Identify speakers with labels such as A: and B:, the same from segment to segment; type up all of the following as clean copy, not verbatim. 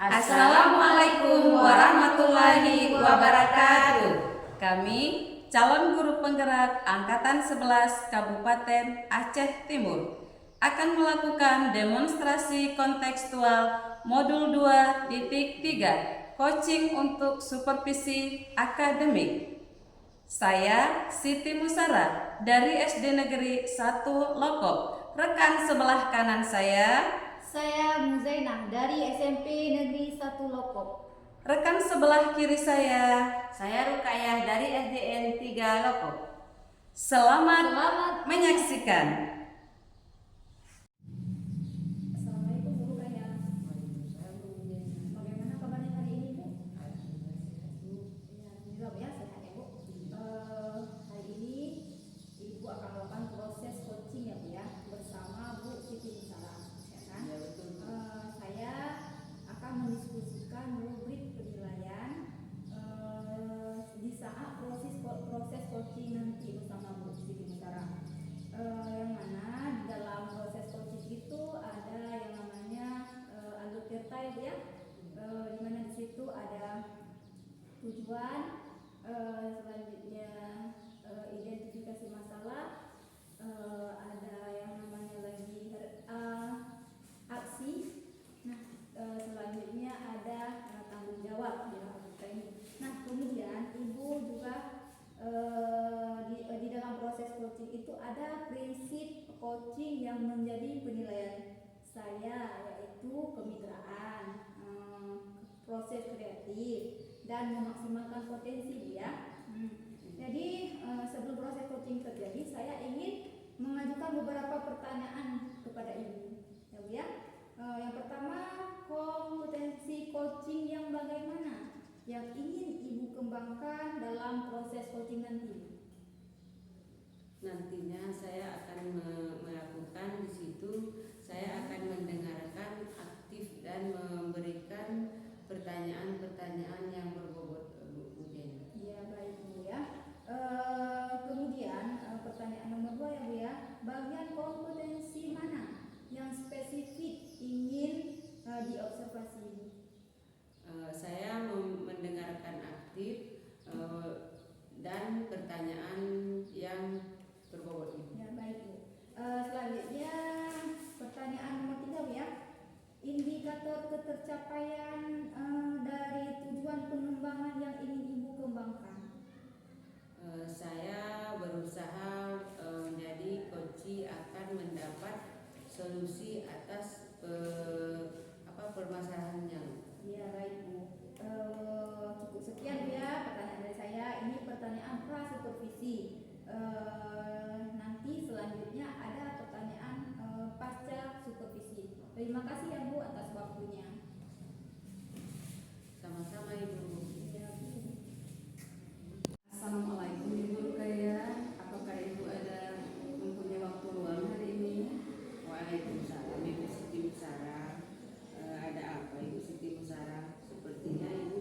A: Assalamualaikum warahmatullahi wabarakatuh. Kami calon guru penggerak Angkatan 11 Kabupaten Aceh Timur akan melakukan demonstrasi kontekstual modul 2.3 coaching untuk supervisi akademik. Saya Siti Musara dari SD Negeri 1 Lokop. Rekan sebelah kanan saya
B: Muzainah dari SMP Negeri 1 Lokop.
A: Rekan sebelah kiri saya
C: Rukayah dari SDN 3 Lokop.
A: Selamat menyaksikan.
B: Assalamualaikum Bu Rukayah. Bagaimana kabarnya hari ini Bu? Alhamdulillah ya, sehat ya Bu. Hari ini Ibu akan melakukan proses coaching ya Bu ya, bersama Bu Siti Musara.
C: Ya, betul.
B: Saya akan mendiskusikan rubrik penilaian di saat proses coaching nanti bersama Bu Siti Musara. Yang mana di dalam proses coaching itu ada yang namanya algoritma ya, di mana di situ ada tujuan, selanjutnya identifikasi masalah, ada yang namanya lagi aksi. Nah, selanjutnya ada tanggung jawab ya ini. Nah, kemudian Ibu juga di dalam proses coaching itu ada prinsip coaching yang menjadi penilaian saya, yaitu kemitraan, proses kreatif, dan memaksimalkan potensi ya. Jadi sebelum proses coaching terjadi, saya ingin mengajukan beberapa pertanyaan kepada Ibu ya Bu ya. Yang pertama, kompetensi coaching yang bagaimana yang ingin Ibu kembangkan dalam proses coaching nanti?
C: Nantinya saya akan melakukan di situ, saya akan mendengarkan aktif dan memberikan pertanyaan-pertanyaan yang berbobot Bu Jen.
B: Ya baik Bu ya. Kemudian pertanyaan nomor 2 ya Bu ya. Bagian kompetensi mana yang spesifik ingin diobservasi?
C: Saya mendengarkan aktif dan pertanyaan yang berbobot.
B: Ya baik Bu. Selanjutnya pertanyaan nomor 3 Bu ya. Indikator ketercapaian dari tujuan pengembangan yang ingin Ibu kembangkan.
C: Saya berusaha menjadi coach akan mendapat solusi atas permasalahannya.
B: Ya baik Bu. Cukup sekian Bu ya pertanyaan dari saya. Ini pertanyaan pra supervisi. Nanti selanjutnya ada pertanyaan pasca supervisi. Terima kasih ya Bu atas waktunya.
C: Sama-sama Ibu.
B: Ya, Bu.
A: Assalamualaikum Ibu Rukayah. Apakah Ibu ada mempunyai waktu luang hari ini?
C: Waalaikumsalam Ibu Siti Musara. Ada apa Ibu Siti Musara? Sepertinya Ibu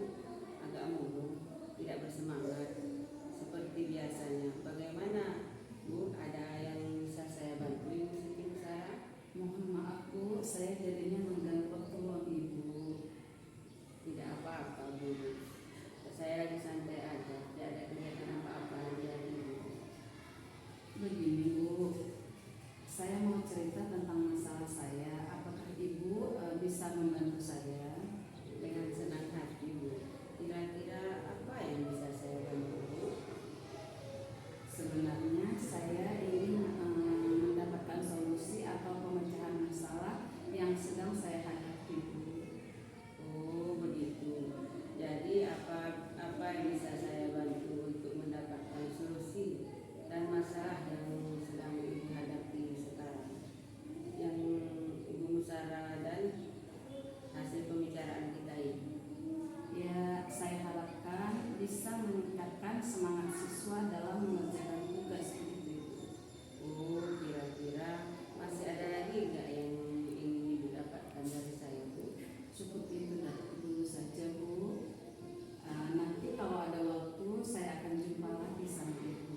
C: agak murung, tidak bersemangat seperti biasanya. Bagaimana Bu? Ada yang bisa saya bantu Ibu Siti Musara?
A: Mohon maaf Bu, saya jadinya mengganggu waktu luang Ibu.
C: Tidak apa-apa Bu. Saya lagi santai aja, tidak ada kegiatan apa-apa lagi hari ini.
A: Begini Bu, saya mau cerita tentang masalah saya. Apakah Ibu bisa membantu saya?
C: Dengan senang hati Bu. Kira-kira apa yang bisa saya bantu Bu?
A: Sebenarnya saya ingin mendapatkan solusi atau pemecahan masalah yang sedang saya hadapi Bu.
C: Oh begitu. Jadi apa yang bisa saya bantu untuk mendapatkan solusi dan masalah yang sedang Ibu hadapi sekarang? Yang Ibu Musara dan hasil pembicaraan kita ini.
A: Ya, saya harapkan bisa meningkatkan semangat siswa dalam mengerjakan tugas begitu.
C: Oh kira-kira masih ada lagi nggak yang ingin Ibu dapatkan dari saya Bu?
A: Cukup itu dulu saja Bu. Nanti kalau ada waktu saya akan jumpa lagi sama Ibu.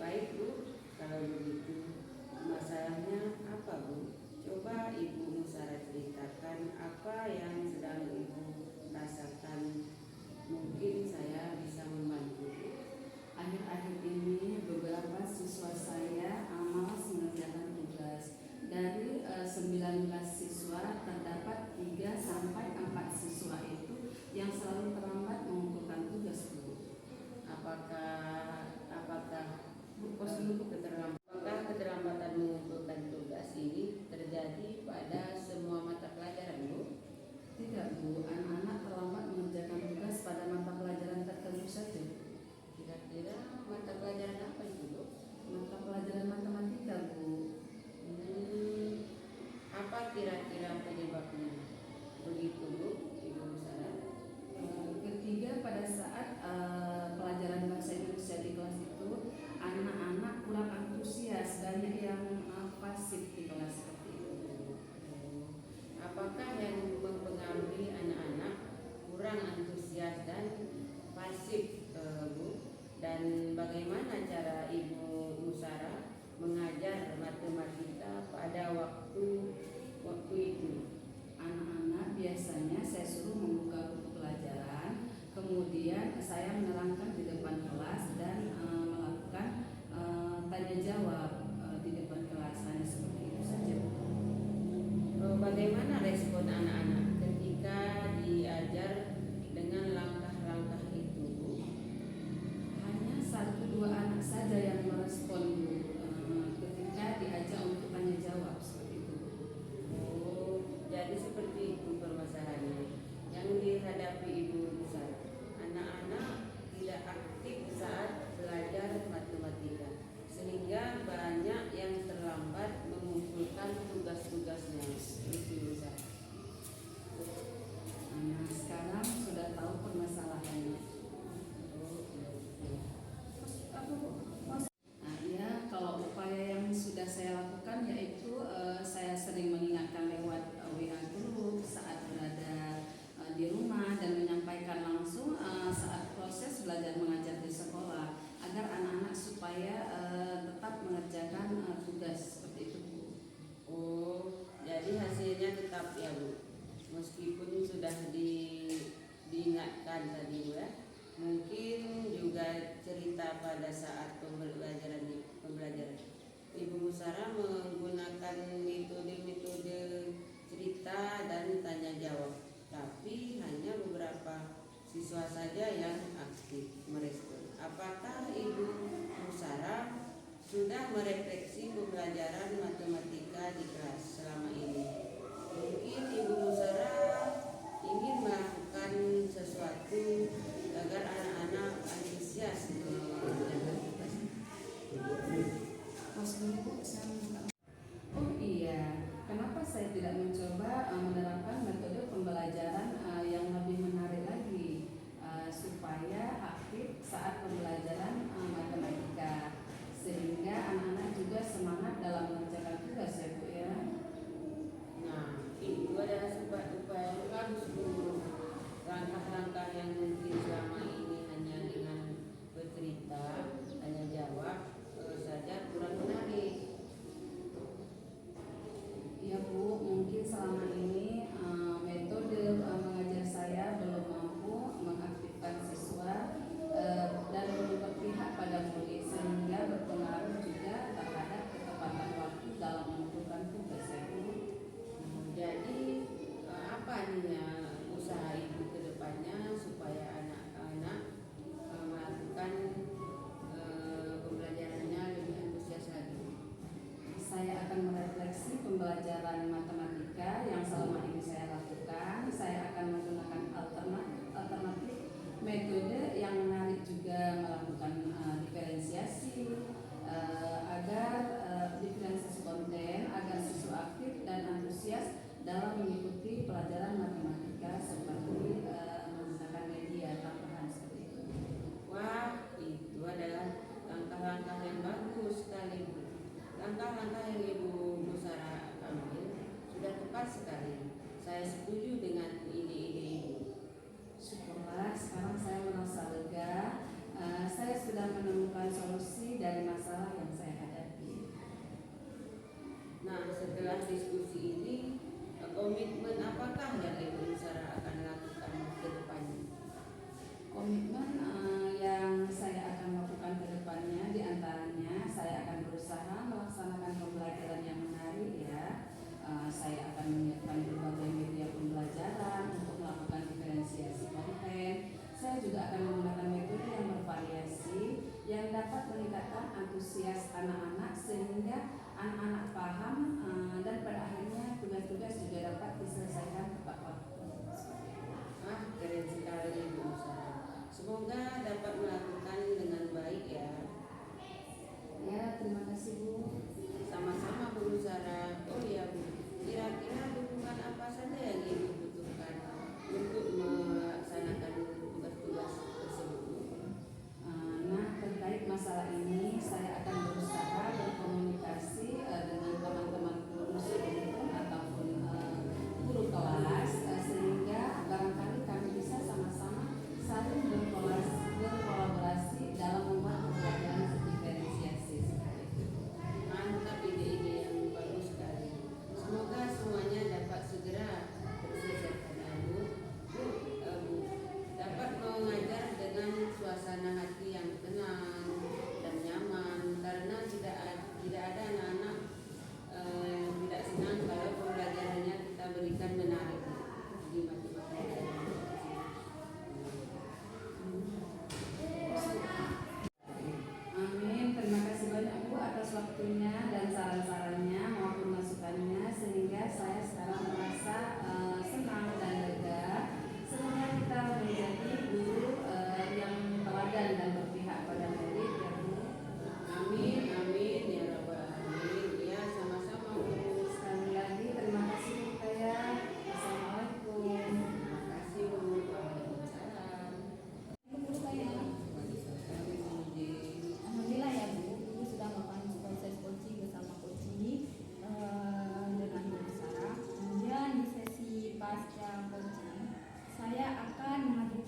C: Baik Bu, kalau begitu masalahnya apa Bu? Coba Ibu Musara ceritakan apa yang sedang mungkin saya bisa membantu.
A: Akhir-akhir ini beberapa siswa saya malas mengerjakan tugas. Dari 19 siswa terdapat 3 sampai 4 siswa itu yang selalu terlambat mengumpulkan tugas, Bu.
C: Apakah keterlambatan mengumpulkan tugas ini terjadi pada semua mata pelajaran, Bu?
A: Tidak, Bu. Anak-anak terlambat mengerjakan tugas pada mata pelajaran tertentu saja.
C: Kira-kira mata pelajaran apa itu, Bu?
A: Mata pelajaran matematika, Bu.
C: Apa kira-kira penyebabnya? Begitu, Bu, Ibu Sarah.
A: Ketiga, pada saat pelajaran bahasa Indonesia di kelas itu, anak-anak kurang antusias, banyak yang pasif di kelas seperti itu.
C: Apakah yang mempengaruhi anak-anak kurang antusias dan pasif, Bu? Dan bagaimana cara Ibu Musara mengajar matematika pada waktu itu?
A: Anak-anak biasanya saya suruh membuka buku pelajaran, kemudian saya menerangkan di depan kelas dan melakukan tanya jawab di depan kelas, hanya seperti itu saja.
C: Bagaimana respon anak-anak ketika diajar dengan langkah-langkah itu, Bu?
A: Hanya 1-2 anak saja yang merespon, Bu, ketika diajak untuk tanya jawab seperti itu.
C: Jadi seperti itu permasalahannya yang dihadapi Ibu Musara. Anak-anak tidak aktif saat belajar matematika, sehingga banyak yang terlambat mengumpulkan tugas-tugasnya. Ibu Musara.
A: Nah, sekarang sudah tahu permasalahannya. Nah, ya, kalau upaya yang sudah saya lakukan yaitu saya sering mengingatkan lewat WA group saat berada di rumah dan menyampaikan langsung saat proses belajar mengajar di sekolah agar anak-anak supaya tetap mengerjakan tugas seperti itu, Bu.
C: Jadi hasilnya tetap ya, Bu. Meskipun sudah diingatkan tadi, Bu, ya. Mungkin juga cerita pada saat pembelajaran. Ibu Musara menggunakan metode cerita dan tanya jawab, tapi hanya beberapa siswa saja yang aktif merespon. Apakah Ibu Musara sudah merefleksi pembelajaran matematika di kelas selama ini? Mungkin Ibu Musara ingin melakukan sesuatu agar anak-anak antusias mengerjakan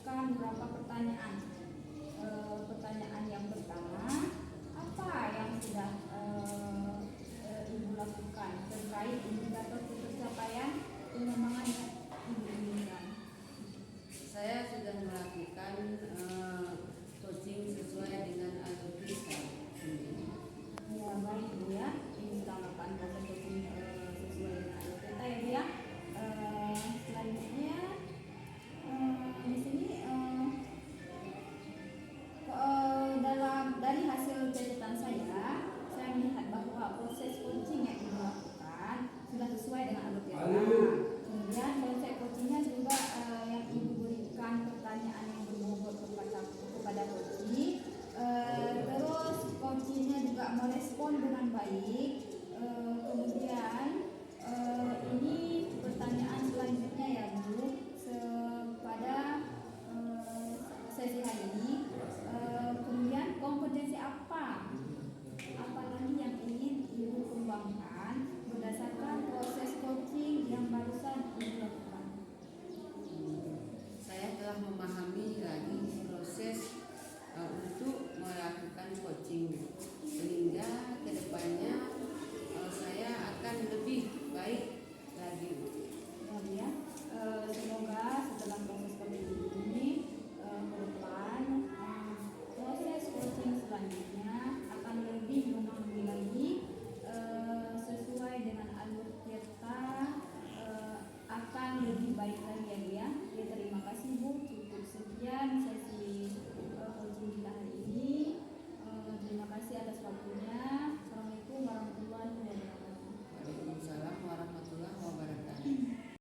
B: melakukan beberapa pertanyaan. Pertanyaan yang pertama, apa yang sudah Ibu lakukan terkait indikator pencapaian pengembangan yang Ibu inginkan?
C: Saya sudah melakukan coaching sesuai dengan alur kita.
B: Ya baik Bu ya, ini sudah melakukan proses coaching sesuai dengan alur kita ya Bu ya. Selanjutnya di sini dari hasil catatan saya melihat bahwa proses coaching yang dilakukan sudah sesuai dengan alur kita. Kemudian konsep coachingnya juga yang Ibu berikan pertanyaan yang berbobot kepada coaching. Terus coachingnya juga merespon dengan baik